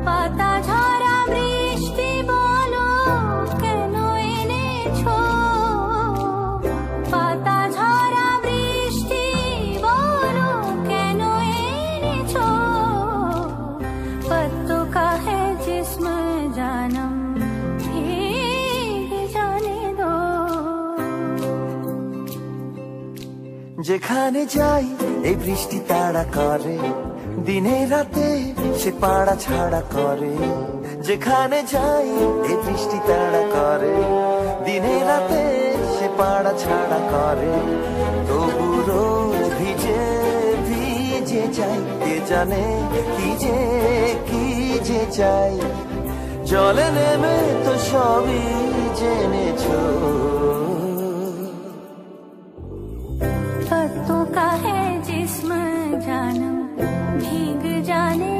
পাতা ঝরা বৃষ্টি বলো কেন এনেছো, পাতা ঝরা বৃষ্টি বলো কেন এনেছো, पत्तों का है जिस्म जानम भीग जाने दो। যেখানে যাই এই বৃষ্টি তাড়া করে, দিনে রাতে সে পাড়া ছাড়া করে। যেখানে যাই এই বৃষ্টি তাড়া করে, দিনে রাতে সে পাড়া ছাড়া করে। তবু রোজ ভিজে ভিজে যাই, কে জানে কি যে চাই। জলে নেমে তো সবই জেনেছো। पत्तों का है जिस्म जानम भीग जाने